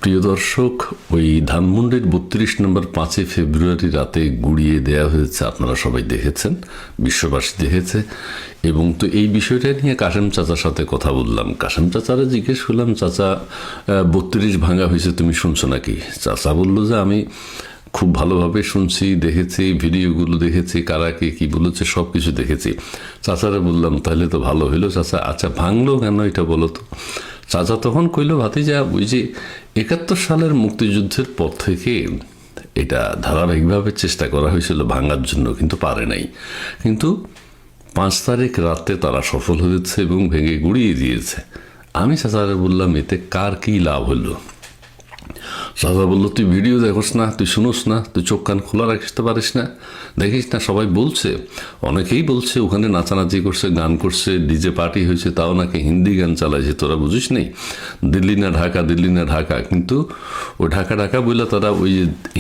প্রিয় দর্শক, ওই ধানমন্ডির ৩২ নম্বর ৫ ফেব্রুয়ারি রাতে গুড়িয়ে দেয়া হয়েছে, আপনারা সবাই দেখেছেন, বিশ্ববাসী দেখেছে। এবং তো এই বিষয়টা নিয়ে কাশেম চাচার সাথে কথা বললাম। কাশেম চাচারা জিজ্ঞেস করলাম, চাচা ৩২ ভাঙা হয়েছে, তুমি শুনছো নাকি? চাচা বলল যে আমি খুব ভালোভাবে শুনছি, দেখেছি, ভিডিওগুলো দেখেছি, কারা কে কী বলেছে সব কিছু দেখেছি। চাচারা বললাম তাহলে তো ভালো হইলো চাচা, আচ্ছা ভাঙলো কেন এটা বলো তো। চাচা তখন কইল, ভাতিজা ওই যে ৭১ সালের মুক্তিযুদ্ধের পর থেকে এটা ধারাবাহিকভাবে চেষ্টা করা হয়েছিল ভাঙার জন্য, কিন্তু পারে নাই। কিন্তু ৫ তারিখ রাতে তারা সফল হয়েছে এবং ভেঙে গুড়িয়ে দিয়েছে। আমি চাচারে বললাম, এতে কার কী লাভ হলো? চাচা বললো, তুই ভিডিও দেখোস না, তুই শুনোস না, তুই চোখ কান খোলা রাখতে পারিস না, দেখিস না? সবাই বলছে, অনেকেই বলছে ওখানে নাচানাচি করছে, গান করছে, ডিজে পার্টি হয়েছে, তাও নাকি হিন্দি গান চালাইছে, তোরা বুঝিস নেই? দিল্লি না ঢাকা, দিল্লি না ঢাকা, কিন্তু ওই ঢাকা ঢাকা বলে তারা ওই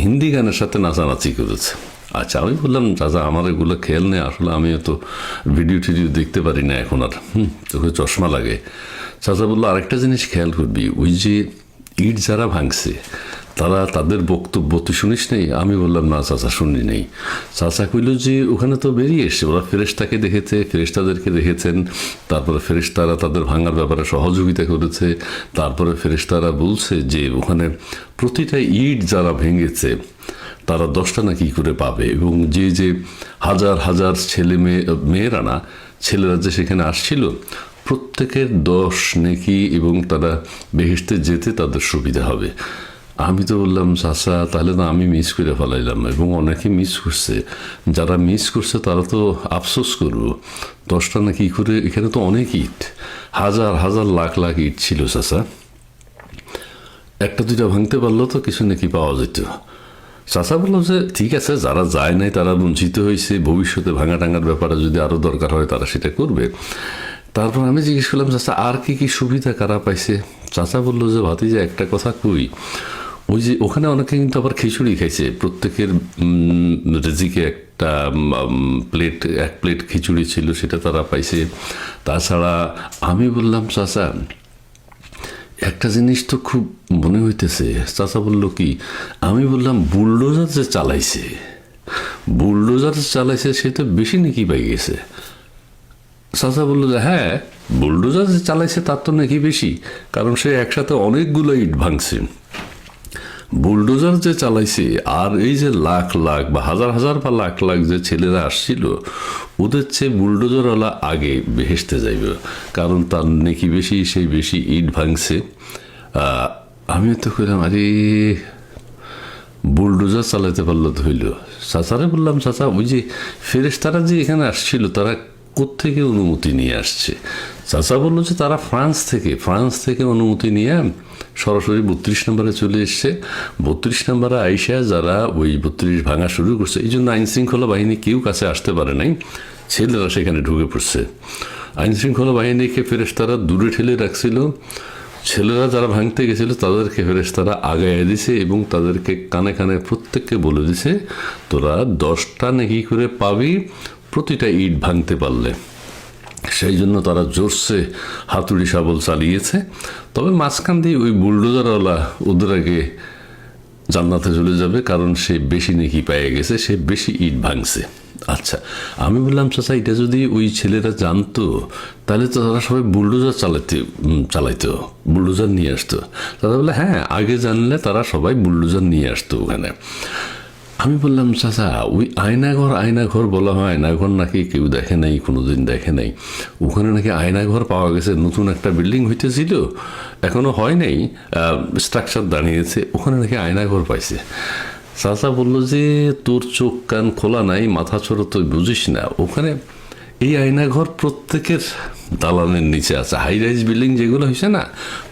হিন্দি গানের সাথে নাচানাচি করেছে। আচ্ছা, আমি বললাম, চাচা আমার এগুলো খেয়াল নেই, আসলে আমিও তো ভিডিও টিডিও দেখতে পারি না এখন আর, চোখে চশমা লাগে। চাচা বললো, আরেকটা জিনিস খেয়াল করবি, ওই যে ইট যারা ভাঙছে তারা, তাদের বক্তব্য তুই শুনিস নেই? আমি বললাম, না চাচা শুনি নেই। চাচা কইল যে ওখানে তো বেরিয়ে এসছে, ওরা ফেরেশতাকে দেখেছে, ফেরেশতাদেরকে দেখেছেন, তারপরে ফেরেশতারা তাদের ভাঙার ব্যাপারে সহযোগিতা করেছে, তারপরে ফেরেশতারা বলছে যে ওখানে প্রতিটা ইট যারা ভেঙেছে তারা 10টা না কি করে পাবে, এবং যে যে হাজার হাজার ছেলে মেয়েরা না, ছেলেরা যে সেখানে আসছিল প্রত্যেকের 10 নেকি, এবং তারা বেহেশতে যেতে তাদের সুবিধা হবে। আমি তো বললাম, চাচা তাহলে তো আমি মিস করে ফেলাইলাম, এবং অনেকে মিস করছে, যারা মিস করছে তারা তো আফসোস করবো। 10টা না কি করে, এখানে তো অনেক ইট, হাজার হাজার লাখ লাখ ইট ছিল চাচা, একটা দুইটা ভাঙতে পারলো তো কিছু নাকি পাওয়া যেত। চাচা বললো যে ঠিক আছে, যারা যায় নাই তারা বঞ্চিত হয়েছে, ভবিষ্যতে ভাঙা টাঙার ব্যাপারে যদি আরও দরকার হয় তারা সেটা করবে। তারপর আমি জিজ্ঞেস করলাম, চাচা আর কি কি সুবিধা কারা পাইছে? চাচা বললো যে ভাতিজা একটা কথা কই, ওই যে ওখানে অনেকে কিন্তু আবার খিচুড়ি খাইছে, প্রত্যেকের রেজিকে একটা এক প্লেট খিচুড়ি ছিল, সেটা তারা পাইছে। তাছাড়া আমি বললাম, চাচা একটা জিনিস তো খুব মনে হইতেছে। চাচা বললো কি? আমি বললাম, বুলডোজার যে চালাইছে, বুলডোজার চালাইছে সে তো বেশি নাকি পাই গেছে। চাচা বললো যে হ্যাঁ, বুলডোজার যে চালাইছে তার তো নাকি বেশি, কারণ সে একসাথে অনেকগুলো ইট ভাঙছে। বুলডোজার যে চালাইছে, আর এই যে লাখ লাখ বা হাজার হাজার বা লাখ লাখ যে ছেলেরা আসছিল, ওদের চেয়ে বুলডোজারওয়ালা আগে বেহেশতে যাইবে, কারণ তার নাকি বেশি, সেই বেশি ইট ভাঙছে। আমি তো কইলাম, আরে বুলডোজার চালাইতে পারলো তো হইল। চাচারে বললাম, চাচা ওই যে ফেরেশতারা যে এখানে আসছিল তারা কোত্থেকে অনুমতি নিয়ে আসছে? চাচা বললো যে তারা ফ্রান্স থেকে অনুমতি নিয়ে সরাসরি ৩২ নম্বরে চলে এসছে। ৩২ নম্বরে আইসা যারা ওই ৩২ ভাঙা শুরু করছে, এই জন্য আইনশৃঙ্খলা বাহিনী কেউ কাছে আসতে পারে নাই, ছেলেরা সেখানে ঢুকে পড়ছে। আইনশৃঙ্খলা বাহিনীকে ফেরেশতারা দূরে ঠেলে রাখছিল, ছেলেরা যারা ভাঙতে গেছিল তাদেরকে ফেরেশতারা আগাইয়া দিছে, এবং তাদেরকে কানে কানে প্রত্যেককে বলে দিছে, তোরা 10টা নাকি করে পাবি প্রতিটা ইট ভাঙতে পারলে। সেই জন্য তারা জোরসে হাতুড়ি শাবল চালিয়েছে। তবে মাঝখান দিয়ে ওই বুলডোজারওয়ালা ওদের আগে জান্নাতে চলে যাবে, কারণ সে বেশি নাকি পেয়ে গেছে, সে বেশি ইট ভাঙছে। আচ্ছা, আমি বললাম, চাচা এটা যদি ওই ছেলেরা জানতো তাহলে তো তারা সবাই বুলডোজার চালাইতো, বুলডোজার নিয়ে আসতো। তারা বলে হ্যাঁ, আগে জানলে তারা সবাই বুলডোজার নিয়ে আসতো ওখানে। আমি বললাম, চাচা ওই আয়নাঘর বলা হয়, আয়নাঘর নাকি কেউ দেখে নাই, কোনোদিন দেখে নাই, ওখানে নাকি আয়নাঘর পাওয়া গেছে, নতুন একটা বিল্ডিং হইতেছিল, এখনো হয় নাই, স্ট্রাকচার দাঁড়িয়েছে, ওখানে নাকি আয়নাঘর পাইছে। চাচা বললো যে তোর চোখ কান খোলা নাই, মাথা ছোড়ো, তুই বুঝিস না, ওখানে এই আয়নাঘর প্রত্যেকের দালানের নিচে আছে। হাই রাইজ বিল্ডিং যেগুলো হয়েছে না,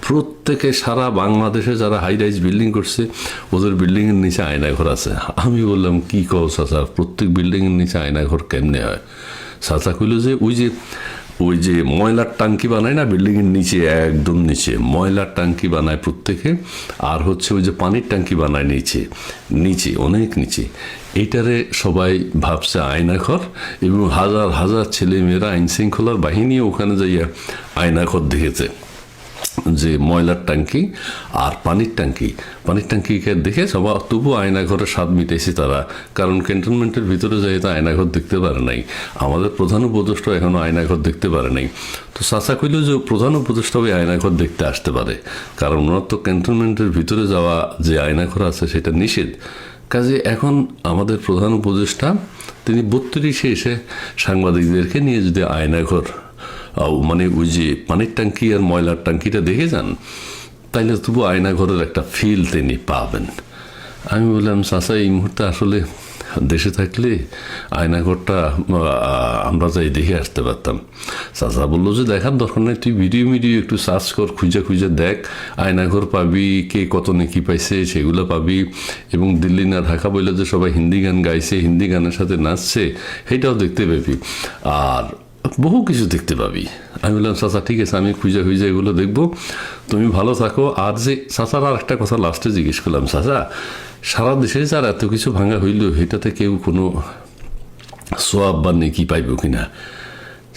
প্রত্যেকে সারা বাংলাদেশে যারা হাই রাইজ বিল্ডিং করছে ওদের বিল্ডিংয়ের নিচে আয়নাঘর আছে। আমি বললাম, কি কও চাচা, প্রত্যেক বিল্ডিংয়ের নিচে আয়নাঘর কেমনে হয়? চাচা কইল যে ওই যে ময়লার টাঙ্কি বানায় না বিল্ডিংয়ের নিচে, একদম নিচে ময়লার টাঙ্কি বানায় প্রত্যেকে, আর হচ্ছে ওই যে পানির টাঙ্কি বানায় নিচে অনেক নিচে, এইটারে সবাই ভাবছে আয়নাঘর, এবং হাজার হাজার ছেলে মেয়েরা আইনশৃঙ্খলার বাহিনী ওখানে যাইয়া আয়নাঘর দেখেছে। যে ময়লার ট্যাঙ্কি আর পানির ট্যাঙ্কিকে দেখে সবাই তবু আয়নাঘরের স্বাদ মিটাইছে তারা, কারণ ক্যান্টনমেন্টের ভিতরে যাই তো আয়নাঘর দেখতে পারে নাই। আমাদের প্রধান উপদেষ্টা এখনো আয়নাঘর দেখতে পারে নাই। তো চাচা কইল যে প্রধান উপদেষ্টা ওই আয়নাঘর দেখতে আসতে পারে, কারণ ওনার তো ক্যান্টনমেন্টের ভিতরে যাওয়া যে আয়নাঘর আছে সেটা নিষেধ। কাজে এখন আমাদের প্রধান উপদেষ্টা তিনি 32-এ এসে সাংবাদিকদেরকে নিয়ে যদি আয়নাঘর মানে ওই যে পানির ট্যাঙ্কি আর ময়লার ট্যাঙ্কিটা দেখে যান, তাইলে তবু আয়নাঘরের একটা ফিল তিনি পাবেন। আমি বললাম চাচা এই মুহূর্তে আসলে দেশে থাকলে আয়নাঘরটা আমরা যাই দেখে আসতে পারতাম। চাচা বললো যে দেখার দরকার নেই, তুই ভিডিও একটু সার্চ কর, খুঁজে দেখ, আয়নাঘর পাবি, কে কত নেকি পাইছে সেগুলো পাবি, এবং দিল্লি না ঢাকা বললে যে সবাই হিন্দি গান গাইছে, হিন্দি গানের সাথে নাচছে, সেটাও দেখতে পাবি, আর বহু কিছু দেখতে পাবি। আমি বললাম চাচা ঠিক আছে, আমি খুঁজে এগুলো দেখবো, তুমি ভালো থাকো। আর যে চাচার আর একটা কথা লাস্টে জিজ্ঞেস করলাম, চাচা সারা দেশে যার এত কিছু ভাঙা হইল এটাতে কেউ কোনো সোয়াব বা নেকি পাইব কিনা?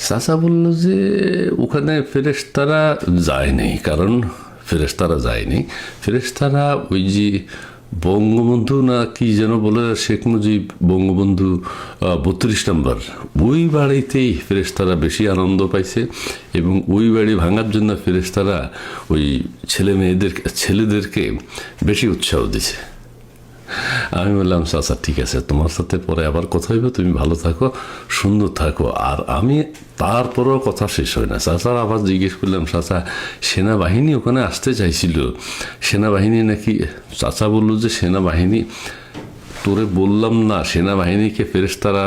চাচা বলল যে ওখানে ফেরেশতারা যায়নি, কারণ ফেরেশতারা ওই যে বঙ্গবন্ধু না কি যেন বলে, শেখ মুজিব বঙ্গবন্ধু 32 নম্বর ওই বাড়িতেই ফেরেশতারা বেশি আনন্দ পাইছে, এবং ওই বাড়ি ভাঙার জন্য ফেরেশতারা ওই ছেলেদেরকে বেশি উৎসাহ দিছে। আমি বললাম চাচা ঠিক আছে, তোমার সাথে পরে আবার কথা হইবে, তুমি ভালো থাকো, সুন্দর থাকো। আর আমি তারপরেও কথা শেষ হয় না, চাচার আবার জিজ্ঞেস করলাম চাচা সেনাবাহিনী ওখানে আসতে চাইছিল, সেনাবাহিনী নাকি? চাচা বলল যে সেনাবাহিনী, তোরে বললাম না সেনাবাহিনীকে ফেরেশতারা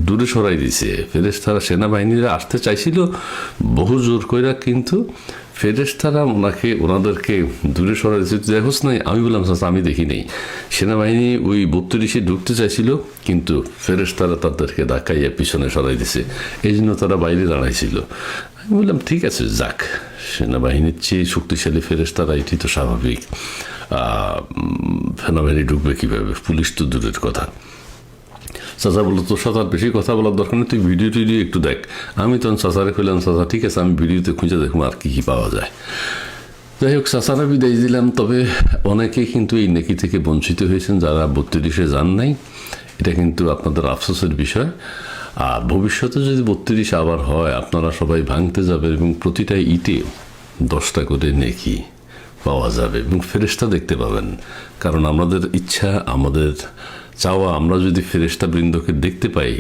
দূরে সরাই দিছে, ফেরেশতারা সেনাবাহিনীরা আসতে চাইছিল বহু জোর কইরা, কিন্তু ফেরেশতারা ওনাদেরকে দূরে সরাই দিচ্ছে, দেখোস নাই? আমি বললাম চাচা আমি দেখি নেই, সেনাবাহিনী ওই 32-এ ঢুকতে চাইছিল, কিন্তু ফেরেশতারা তাদেরকে ধাক্কাইয়া পিছনে সরাই দিছে, এই জন্য তারা বাইরে দাঁড়াইছিল। আমি বললাম ঠিক আছে, যাক, সেনাবাহিনীর চেয়ে শক্তিশালী ফেরেশতারা, এটি তো স্বাভাবিক, সেনাবাহিনী ঢুকবে কীভাবে, পুলিশ তো দূরের কথা। চাচা বললো তোর সাথে আর বেশি কথা বলার দরকার নেই, তুই ভিডিও একটু দেখ। আমি তখন চাচারে কইলাম চাচা ঠিক আছে, আমি ভিডিওতে খুঁজে দেখবো আর কি পাওয়া যায়। যাই হোক, চাচারা বিদায় দিলাম। তবে অনেকেই কিন্তু এই নেকি থেকে বঞ্চিত হয়েছেন, যারা 32-এ যান নাই। এটা কিন্তু আপনাদের আফসোসের বিষয়। আর ভবিষ্যতে যদি 32 আবার হয়, আপনারা সবাই ভাঙতে যাবেন, এবং প্রতিটা ইটে 10টা করে নেকি পাওয়া যাবে, এবং ফেরেশতা দেখতে পাবেন। কারণ আমাদের ইচ্ছা, আমাদের চাওয়া, আমরা যদি ফেরেশতা বৃন্দকে দেখতে পাই,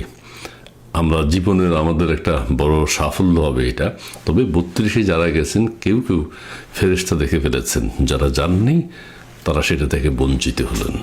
আমরা জীবনের আমাদের একটা বড় সাফল্য হবে এটা। তবে 32-এ যারা গেছেন কেউ ফেরেশতা দেখে ফেলেছেন, যারা যাননি তারা সেটা থেকে বঞ্চিত হলেন।